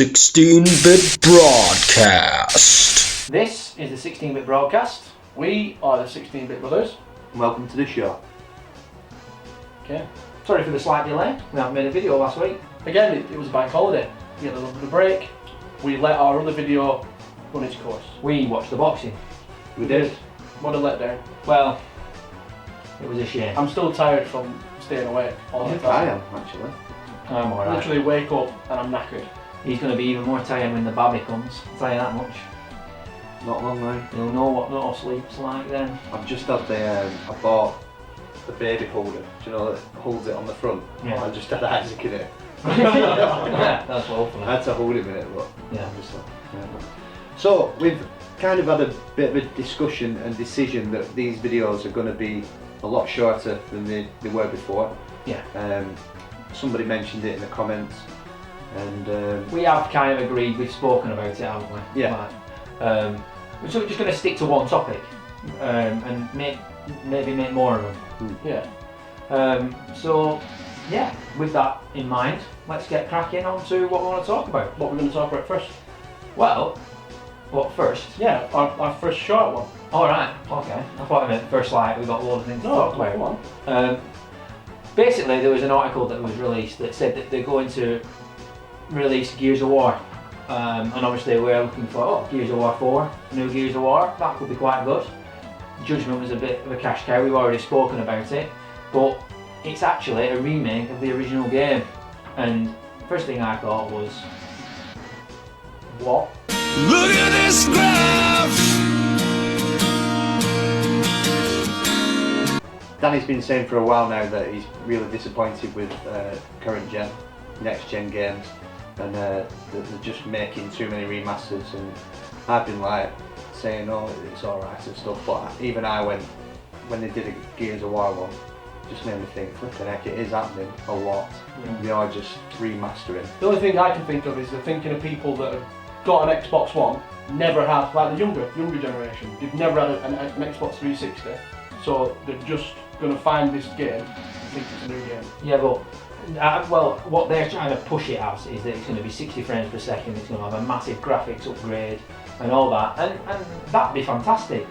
16-bit broadcast. This is the 16-bit broadcast. We are the 16-bit brothers. Welcome to the show. Okay. Sorry for the slight delay. We haven't made a video last week. Again, it was a bank holiday. We had a little bit of break. We let our other video run its course. We watched the boxing. We did. What a letdown. Well, it was a shame. I'm still tired from staying awake all the I time. am, actually. I'm I alright. literally wake up and I'm knackered. He's going to be even more tired when the babby comes, I'll tell you that much. Not long now. You'll know what no sleep's like then. I've just had I bought the baby holder. Do you know that holds it on the front? Yeah. I just had Isaac in it. Yeah, that's awful. I had to hold him in it, but Yeah. I'm just like, yeah. So we've kind of had a bit of a discussion and decision that these videos are going to be a lot shorter than they were before. Yeah. Somebody mentioned it in the comments, and We have kind of agreed, we've spoken about it, haven't we? Yeah. Like, so we're just going to stick to one topic and maybe make more of them. Yeah. So, yeah, with that in mind, let's get cracking on to what we want to talk about. What we're going to talk about first? Well, what first? Yeah, our first short one. Alright, okay. I thought I meant first, like, we've got a lot of things to talk about. Come on. Basically, there was an article that was released that said that they're going to release Gears of War. And obviously we're looking for Gears of War 4, new Gears of War. That could be quite good. Judgment was a bit of a cash cow, we've already spoken about it. But it's actually a remake of the original game. And first thing I thought was, what? Look at this graph. Danny's been saying for a while now that he's really disappointed with current gen, next gen games, and that they're just making too many remasters. And I've been like saying, oh, it's alright and stuff, but even I went, when they did a Gears of War one, just made me think, flipping heck, it is happening a lot. They are just remastering. The only thing I can think of is the thinking of people that have got an Xbox One, never had, like the younger generation, they've never had an Xbox 360, so they're just going to find this game and think it's a new game. Yeah, but well, what they're trying to push it as is that it's going to be 60 frames per second, it's going to have a massive graphics upgrade and all that, and that'd be fantastic.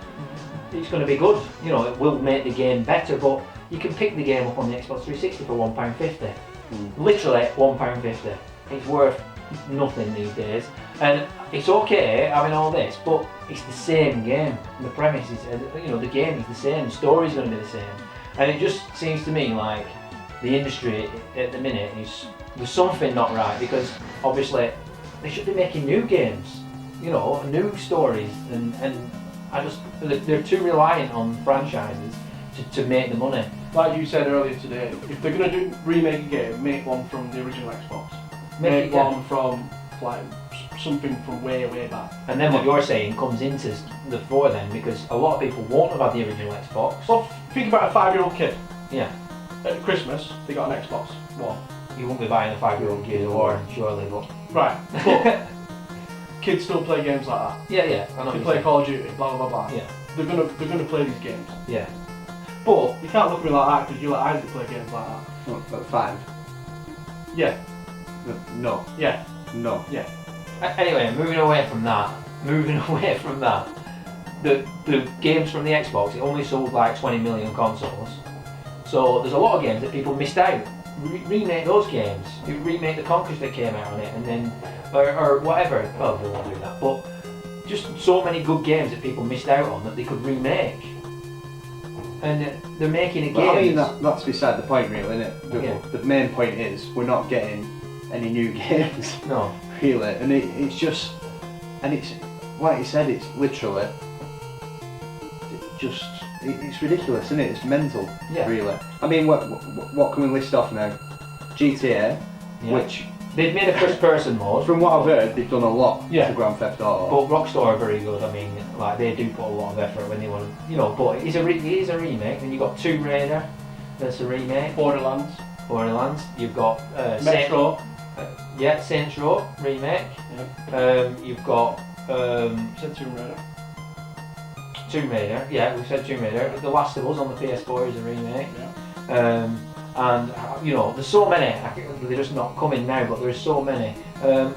It's going to be good, you know, it will make the game better, but you can pick the game up on the Xbox 360 for £1.50. Literally £1.50. It's worth nothing these days, and it's okay having all this, but it's the same game. The premise is, you know, the game is the same, the story's going to be the same, and it just seems to me like the industry at the minute there's something not right, because obviously they should be making new games, you know, new stories, and they're too reliant on franchises to make the money. Like you said earlier today, if they're going to remake a game, make one from the original Xbox. Make one from like something from way back. And then what you're saying comes into the fore then, because a lot of people won't have had the original Xbox. Well, think about a 5-year-old kid. Yeah. At Christmas, they got an Xbox One. You won't be buying a 5-year-old Gears of War, surely, but... Right, but kids still play games like that. Yeah, I know They what play you're Call of Duty, blah blah blah. saying. They're gonna play these games. Yeah. But you can't look at me like that because you let Isaac play games like that. At 5? Yeah, No. yeah, No. yeah. Anyway, moving away from that, the games from the Xbox, it only sold like 20 million consoles. So there's a lot of games that people missed out. Remake those games. You remake the Conquest that came out on it, and then, or whatever. Well, they won't do that. But just so many good games that people missed out on that they could remake. And they're making a game. But I mean, that's beside the point, really, isn't it? Yeah. The main point is we're not getting any new games, No. really, and it's just, and it's like you said, it's literally just, it's ridiculous, isn't it? It's mental, Yeah. really. I mean, what can we list off now? GTA, Yeah. which, They've made a first-person mode. from what I've heard, they've done a lot Yeah. to Grand Theft Auto. But Rockstar are very good. I mean, like they do put a lot of effort when they want to, you know. But it is a remake. Then you got Tomb Raider, that's a remake. Borderlands, You've got Metro. Saints Row remake. Yeah. You've got Said Tomb Raider. Tomb Raider. Yeah, we said Tomb Raider. The Last of Us on the PS4 is a remake. Yeah. And you know, there's so many. They're just not coming now, but there's so many.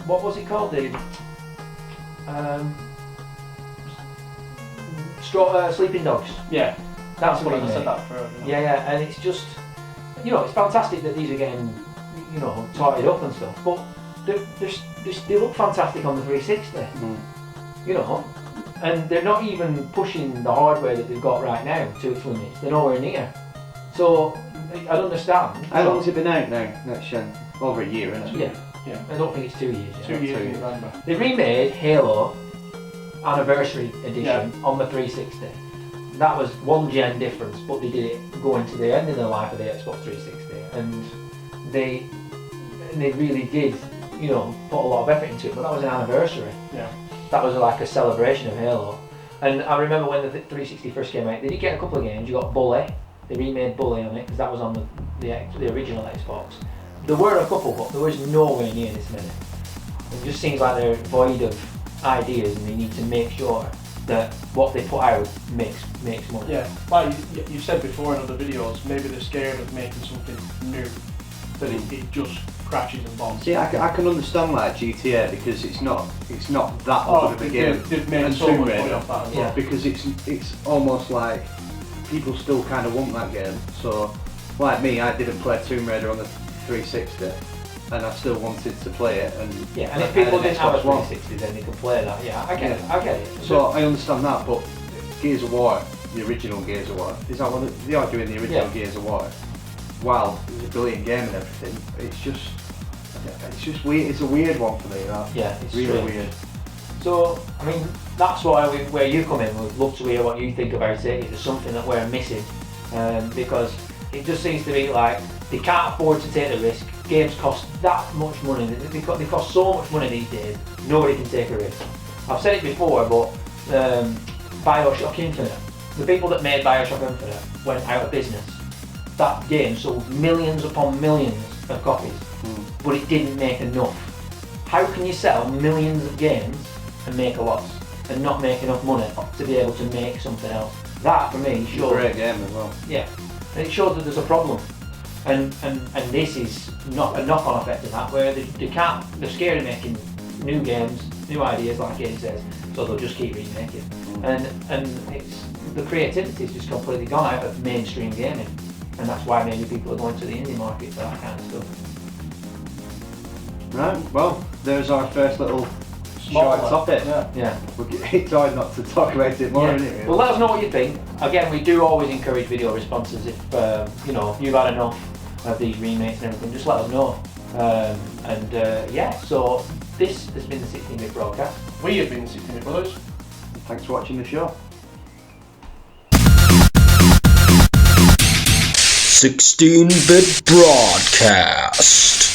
What was it called? The Sleeping Dogs. Yeah, That's what I he said made. that forever. Yeah, and it's just, you know, it's fantastic that these are getting, you know, tied up and stuff. But they look fantastic on the 360. You know, and they're not even pushing the hardware that they've got right now to its limits. They're nowhere near. So I don't understand. How long has it been out now, next gen? Over a year, isn't it? Yeah. I don't think it's 2 years yet. 2 years in November. They remade Halo Anniversary Edition on the 360. That was 1 gen difference, but they did it going to the end of the life of the Xbox 360, and they really did, you know, put a lot of effort into it. But that was an anniversary. Yeah. That was like a celebration of Halo. And I remember when the 360 first came out, they did get a couple of games. You got Bully. They remade Bully on it because that was on the original Xbox. There were a couple, but there was nowhere near this many. It just seems like they're void of ideas, and they need to make sure that what they put out makes money. Yeah, like you said before in other videos, maybe they're scared of making something new, that it just crashes and bombs. See, I can understand like GTA because it's not that good of a game. They've made and so Tomb much money Raider, off that as Yeah. well. because it's almost like people still kind of want that game. So, like me, I didn't play Tomb Raider on the 360, and I still wanted to play it. And And if people didn't have a Xbox One. 360, then they could play that. Yeah, I get it. So I understand that, but Gears of War, the original Gears of War, is that what they are doing? The original Gears of War. Wow, it's a brilliant game and everything. It's just weird. It's a weird one for me. That. Yeah, it's really strange. weird. So, I mean, that's where you come in. We'd love to hear what you think about it. Is there something that we're missing? Because it just seems to be like they can't afford to take the risk. Games cost that much money. They cost so much money these days. Nobody can take a risk. I've said it before, but BioShock Infinite, the people that made BioShock Infinite went out of business. That game sold millions upon millions of copies, but it didn't make enough. How can you sell millions of games and make a loss and not make enough money to be able to make something else? That for me It's a shows. great game as well. Yeah, and it shows that there's a problem, and this is not a knock-on effect of that, where they're scared of making new games, new ideas, like Ian says, so they'll just keep remaking. And it's the creativity is just completely gone out of mainstream gaming, and that's why maybe people are going to the indie market for that kind of stuff. Right. Well, there's our first little Small short one. topic. Yeah. It's hard not to talk about it more, isn't it? Really? Well, let us know what you think. Again, we do always encourage video responses. If you know, you've had enough of these remakes and everything, just let us know. So this has been the 16-bit broadcast. We have been 16 Brothers. Thanks for watching the show. 16-bit broadcast.